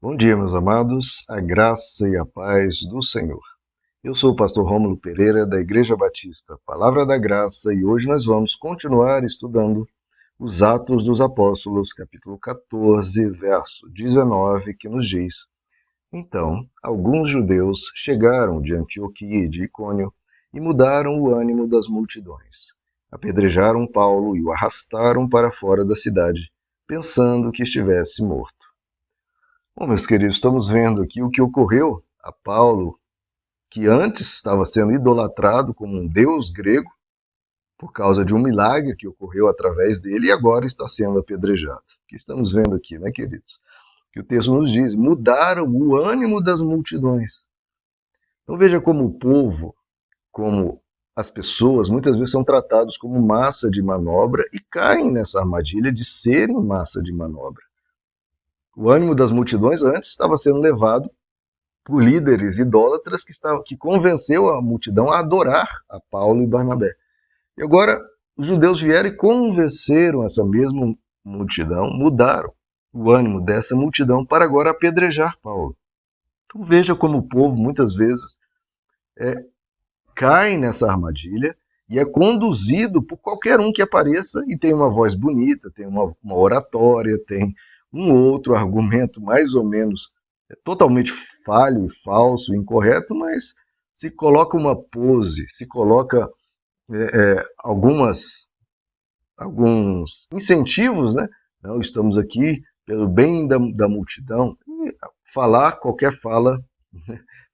Bom dia, meus amados, a graça e a paz do Senhor. Eu sou o pastor Rômulo Pereira, da Igreja Batista Palavra da Graça, e hoje nós vamos continuar estudando os Atos dos Apóstolos, capítulo 14, verso 19, que nos diz: Então, alguns judeus chegaram de Antioquia e de Icônio e mudaram o ânimo das multidões. Apedrejaram Paulo e o arrastaram para fora da cidade, pensando que estivesse morto. Bom, meus queridos, estamos vendo aqui o que ocorreu a Paulo, que antes estava sendo idolatrado como um deus grego por causa de um milagre que ocorreu através dele e agora está sendo apedrejado. O que estamos vendo aqui, né, queridos? Que o texto nos diz: mudaram o ânimo das multidões. Então veja como o povo, como as pessoas, muitas vezes são tratados como massa de manobra e caem nessa armadilha de serem massa de manobra. O ânimo das multidões antes estava sendo levado por líderes idólatras que convenceu a multidão a adorar a Paulo e Barnabé. E agora os judeus vieram e convenceram essa mesma multidão, mudaram o ânimo dessa multidão para agora apedrejar Paulo. Então veja como o povo muitas vezes cai nessa armadilha e é conduzido por qualquer um que apareça e tem uma voz bonita, tem uma oratória, tem um outro argumento mais ou menos totalmente falho, falso, incorreto, mas se coloca uma pose, se coloca alguns incentivos, né? Não, estamos aqui pelo bem da multidão. E falar qualquer fala,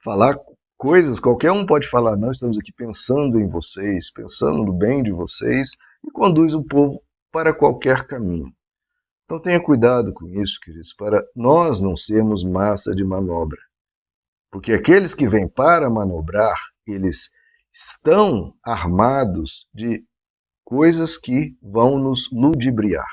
falar coisas, qualquer um pode falar, não, estamos aqui pensando em vocês, pensando no bem de vocês, e conduz o povo para qualquer caminho. Então tenha cuidado com isso, queridos, para nós não sermos massa de manobra. Porque aqueles que vêm para manobrar, eles estão armados de coisas que vão nos ludibriar.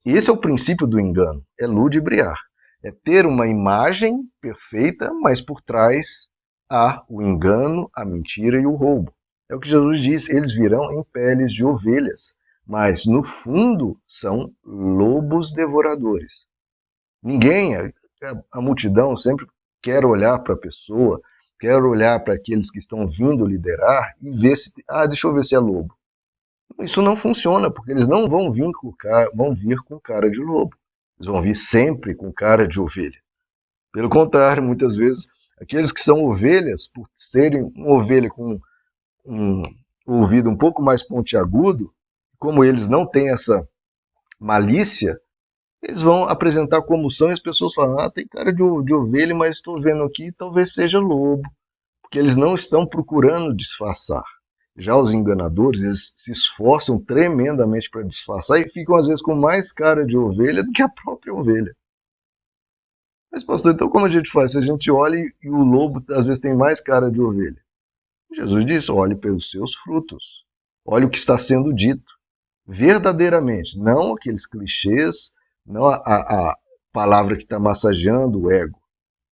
Esse é o princípio do engano, é ludibriar. É ter uma imagem perfeita, mas por trás há o engano, a mentira e o roubo. É o que Jesus diz, eles virão em peles de ovelhas, mas no fundo são lobos devoradores. Ninguém, a multidão sempre quer olhar para a pessoa, quer olhar para aqueles que estão vindo liderar e ver se, deixa eu ver se é lobo. Isso não funciona, porque eles não vão vir com cara de lobo. Eles vão vir sempre com cara de ovelha. Pelo contrário, muitas vezes, aqueles que são ovelhas, por serem uma ovelha com um ouvido um pouco mais pontiagudo, como eles não têm essa malícia, eles vão apresentar como são e as pessoas falam, tem cara de ovelha, mas estou vendo aqui, talvez seja lobo, porque eles não estão procurando disfarçar. Já os enganadores, eles se esforçam tremendamente para disfarçar e ficam às vezes com mais cara de ovelha do que a própria ovelha. Mas pastor, então como a gente faz? Se a gente olha e o lobo às vezes tem mais cara de ovelha. Jesus disse, olhe pelos seus frutos. Olhe o que está sendo dito. Verdadeiramente, não aqueles clichês, não a palavra que está massageando o ego,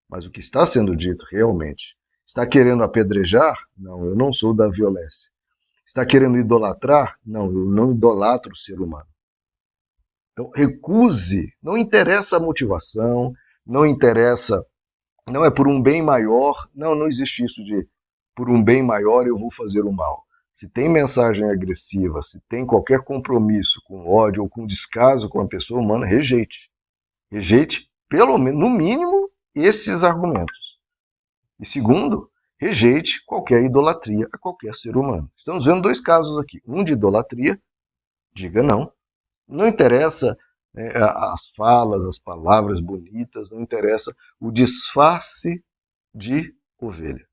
mas o que está sendo dito realmente. Está querendo apedrejar? Não, eu não sou da violência. Está querendo idolatrar? Não, eu não idolatro o ser humano. Então, recuse. Não interessa a motivação, não interessa, não é por um bem maior, não existe isso de por um bem maior eu vou fazer o mal. Se tem mensagem agressiva, se tem qualquer compromisso com ódio ou com descaso com a pessoa humana, rejeite. Rejeite, pelo menos, no mínimo, esses argumentos. E segundo, rejeite qualquer idolatria a qualquer ser humano. Estamos vendo dois casos aqui. Um de idolatria, diga não. Não interessa as falas, as palavras bonitas, não interessa o disfarce de ovelha.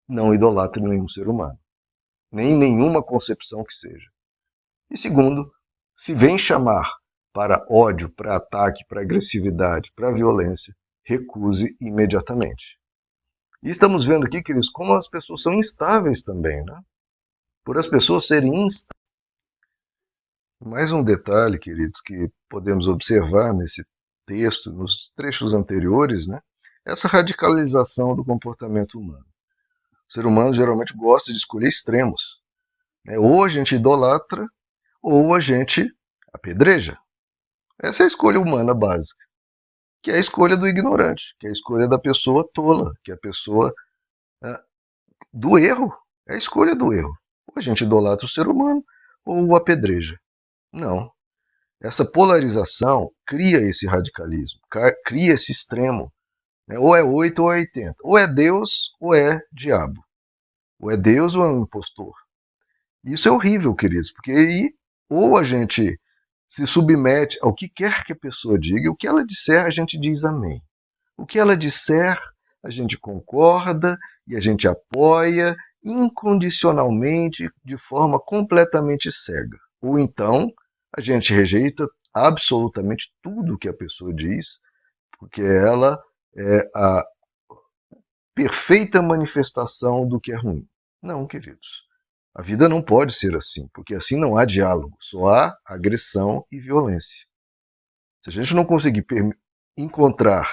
Não idolatre nenhum ser humano, nem nenhuma concepção que seja. E segundo, se vem chamar para ódio, para ataque, para agressividade, para violência, recuse imediatamente. E estamos vendo aqui, queridos, como as pessoas são instáveis também, né? Por as pessoas serem instáveis. Mais um detalhe, queridos, que podemos observar nesse texto, nos trechos anteriores, né? Essa radicalização do comportamento humano. O ser humano geralmente gosta de escolher extremos. Ou a gente idolatra, ou a gente apedreja. Essa é a escolha humana básica. que é a escolha do ignorante, que é a escolha da pessoa tola, que é a pessoa do erro, é a escolha do erro. Ou a gente idolatra o ser humano ou o apedreja. Não. Essa polarização cria esse radicalismo, cria esse extremo. Né? Ou é 8 ou é 80. Ou é Deus ou é diabo. Ou é Deus ou é um impostor. Isso é horrível, queridos, porque aí ou a gente se submete ao que quer que a pessoa diga, e o que ela disser, a gente diz amém. O que ela disser, a gente concorda e a gente apoia incondicionalmente, de forma completamente cega. Ou então, a gente rejeita absolutamente tudo que a pessoa diz, porque ela é a perfeita manifestação do que é ruim. Não, queridos. A vida não pode ser assim, porque assim não há diálogo, só há agressão e violência. Se a gente não conseguir encontrar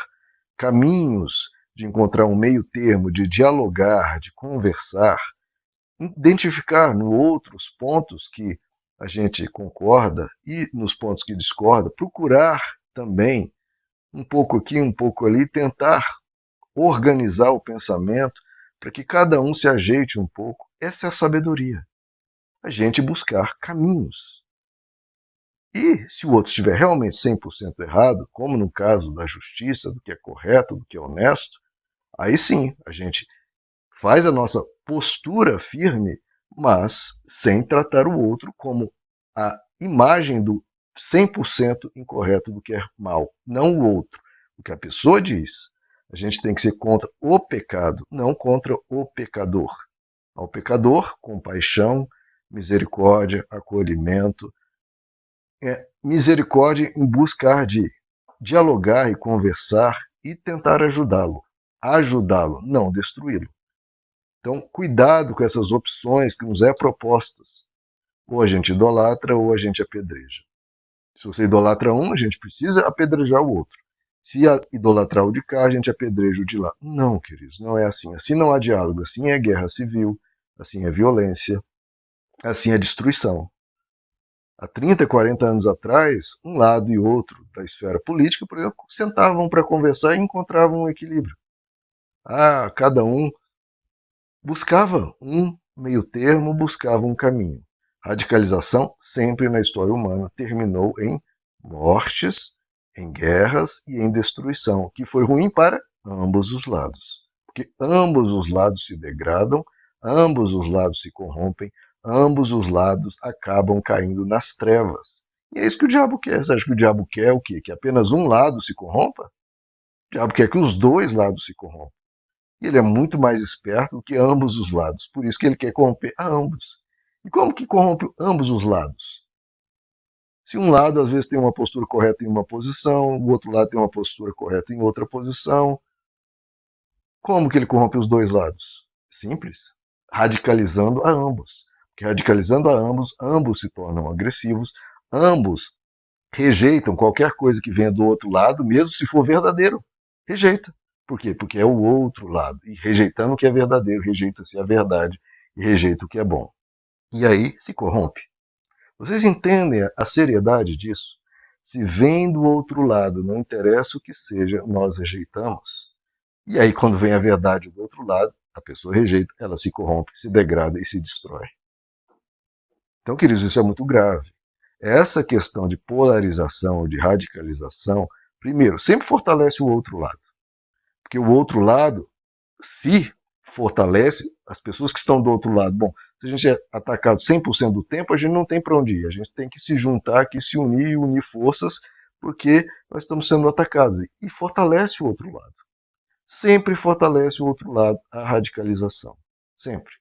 caminhos de encontrar um meio termo, de dialogar, de conversar, identificar no outros pontos que a gente concorda e nos pontos que discorda, procurar também um pouco aqui, um pouco ali, tentar organizar o pensamento para que cada um se ajeite um pouco. Essa é a sabedoria. A gente buscar caminhos. E se o outro estiver realmente 100% errado, como no caso da justiça, do que é correto, do que é honesto, aí sim a gente faz a nossa postura firme, mas sem tratar o outro como a imagem do 100% incorreto do que é mal, não o outro. O que a pessoa diz. A gente tem que ser contra o pecado, não contra o pecador. Ao pecador, compaixão, misericórdia, acolhimento, misericórdia em buscar de dialogar e conversar e tentar ajudá-lo. Ajudá-lo, não destruí-lo. Então, cuidado com essas opções que nos é propostas. Ou a gente idolatra ou a gente apedreja. Se você idolatra um, a gente precisa apedrejar o outro. Se idolatrar o de cá, a gente apedreja o de lá. Não, queridos, não é assim. Assim não há diálogo, assim é guerra civil, assim é violência, assim é destruição. Há 30, 40 anos atrás, um lado e outro da esfera política, por exemplo, sentavam para conversar e encontravam um equilíbrio. Cada um buscava um meio termo, buscava um caminho. Radicalização, sempre na história humana, terminou em mortes, em guerras e em destruição, que foi ruim para ambos os lados. Porque ambos os lados se degradam, ambos os lados se corrompem, ambos os lados acabam caindo nas trevas. E é isso que o diabo quer. Você acha que o diabo quer o quê? Que apenas um lado se corrompa? O diabo quer que os dois lados se corrompam. E ele é muito mais esperto do que ambos os lados. Por isso que ele quer corromper a ambos. E como que corrompe ambos os lados? Se um lado às vezes tem uma postura correta em uma posição, o outro lado tem uma postura correta em outra posição, como que ele corrompe os dois lados? Simples. Radicalizando a ambos. Porque radicalizando a ambos, ambos se tornam agressivos, ambos rejeitam qualquer coisa que venha do outro lado, mesmo se for verdadeiro. Rejeita. Por quê? Porque é o outro lado. E rejeitando o que é verdadeiro, rejeita-se a verdade e rejeita o que é bom. E aí se corrompe. Vocês entendem a seriedade disso? Se vem do outro lado, não interessa o que seja, nós rejeitamos. E aí, quando vem a verdade do outro lado, a pessoa rejeita, ela se corrompe, se degrada e se destrói. Então, queridos, isso é muito grave. Essa questão de polarização, de radicalização, primeiro, sempre fortalece o outro lado. Porque o outro lado se fortalece, as pessoas que estão do outro lado. Bom, se a gente é atacado 100% do tempo, a gente não tem para onde ir. A gente tem que se juntar, que se unir, unir forças, porque nós estamos sendo atacados. E fortalece o outro lado. Sempre fortalece o outro lado, a radicalização. Sempre.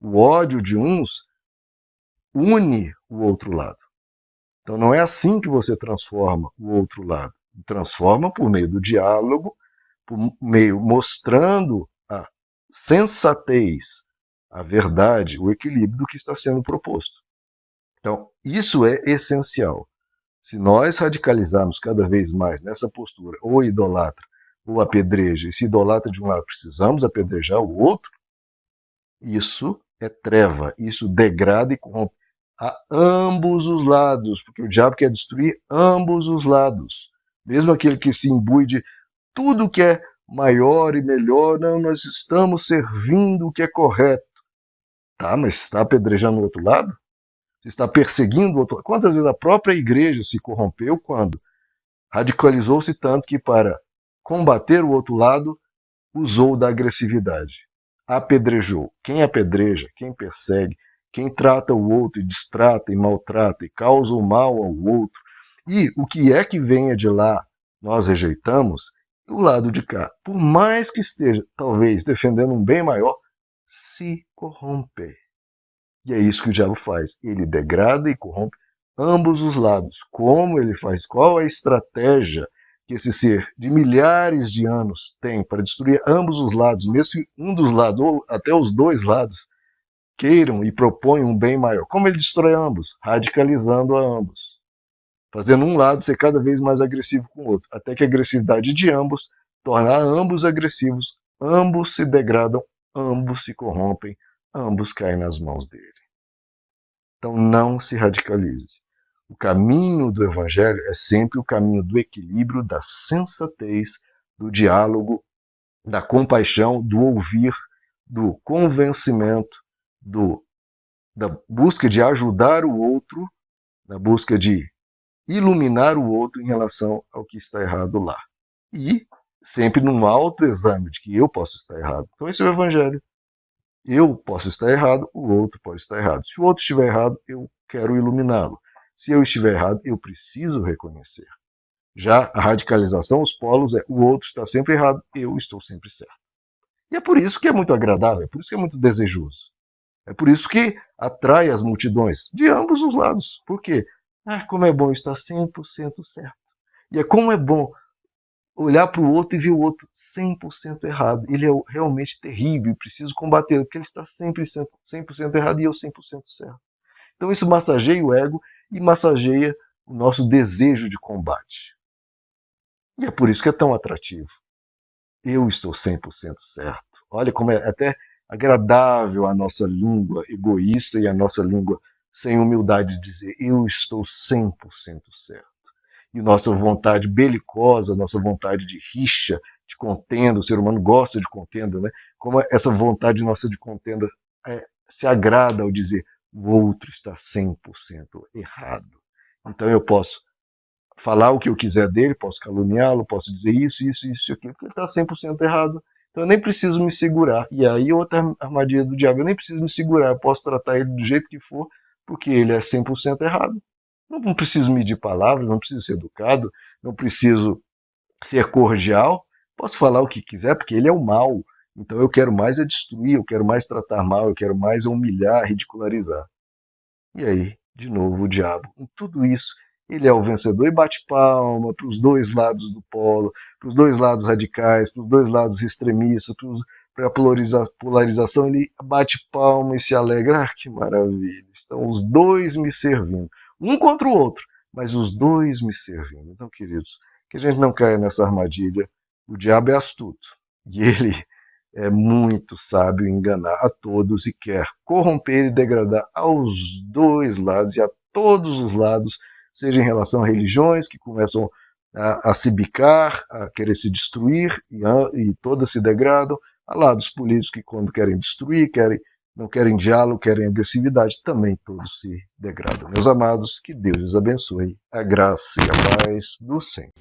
O ódio de uns une o outro lado. Então não é assim que você transforma o outro lado. Transforma por meio do diálogo, por meio mostrando a sensatez, a verdade, o equilíbrio do que está sendo proposto. Então, isso é essencial. Se nós radicalizarmos cada vez mais nessa postura, ou idolatra, ou apedreja, e se idolatra de um lado, precisamos apedrejar o outro, isso é treva, isso degrada e corrompe a ambos os lados, porque o diabo quer destruir ambos os lados. mesmo aquele que se imbui de tudo que é maior e melhor, não, nós estamos servindo o que é correto. Tá, mas está apedrejando o outro lado? Você está perseguindo o outro lado? Quantas vezes a própria igreja se corrompeu quando radicalizou-se tanto que, para combater o outro lado, usou da agressividade? Apedrejou. Quem apedreja, quem persegue, quem trata o outro e distrata e maltrata e causa o mal ao outro, e o que é que venha de lá nós rejeitamos, do lado de cá, por mais que esteja talvez defendendo um bem maior, se corrompe. E é isso que o diabo faz. Ele degrada e corrompe ambos os lados. Como ele faz? Qual a estratégia que esse ser de milhares de anos tem para destruir ambos os lados, mesmo que um dos lados, ou até os dois lados, queiram e proponham um bem maior? Como ele destrói ambos? Radicalizando a ambos. Fazendo um lado ser cada vez mais agressivo com o outro, até que a agressividade de ambos torna ambos agressivos, ambos se degradam, ambos se corrompem, ambos caem nas mãos dele. Então não se radicalize. O caminho do evangelho é sempre o caminho do equilíbrio, da sensatez, do diálogo, da compaixão, do ouvir, do convencimento, da busca de ajudar o outro, da busca de iluminar o outro em relação ao que está errado lá. E sempre num autoexame de que eu posso estar errado. Então esse é o evangelho. Eu posso estar errado, o outro pode estar errado. Se o outro estiver errado, eu quero iluminá-lo. Se eu estiver errado, eu preciso reconhecer. Já a radicalização, os polos, é o outro está sempre errado, eu estou sempre certo. E é por isso que é muito agradável, é por isso que é muito desejoso. É por isso que atrai as multidões, de ambos os lados. Por quê? Como é bom estar 100% certo. E é como é bom olhar para o outro e ver o outro 100% errado. Ele é realmente terrível e preciso combater, porque ele está sempre 100% errado e eu 100% certo. Então isso massageia o ego e massageia o nosso desejo de combate. E é por isso que é tão atrativo. Eu estou 100% certo. Olha como é até agradável a nossa língua egoísta e a nossa língua sem humildade de dizer eu estou 100% certo. E nossa vontade belicosa, nossa vontade de rixa, de contenda, o ser humano gosta de contenda, né? Como essa vontade nossa de contenda se agrada ao dizer o outro está 100% errado. Então eu posso falar o que eu quiser dele, posso caluniá-lo, posso dizer isso, isso, isso, aquilo, porque ele está 100% errado. Então eu nem preciso me segurar. E aí outra armadilha do diabo, eu nem preciso me segurar, eu posso tratar ele do jeito que for, porque ele é 100% errado. Não preciso medir palavras, não preciso ser educado, não preciso ser cordial, posso falar o que quiser, porque ele é o mal. Então eu quero mais é destruir, eu quero mais tratar mal, eu quero mais humilhar, ridicularizar. E aí, de novo, o diabo, em tudo isso, ele é o vencedor e bate palma para os dois lados do polo, para os dois lados radicais, para os dois lados extremistas, para a polarização, ele bate palma e se alegra. Que maravilha! Estão os dois me servindo, um contra o outro, mas os dois me servindo. Então, queridos, que a gente não caia nessa armadilha. O diabo é astuto e ele é muito sábio em enganar a todos e quer corromper e degradar aos dois lados e a todos os lados, seja em relação a religiões que começam a se bicar, a querer se destruir e todas se degradam, a lados políticos que quando querem destruir, não querem diálogo, querem agressividade, também todos se degradam. Meus amados, que Deus os abençoe, a graça e a paz do Senhor.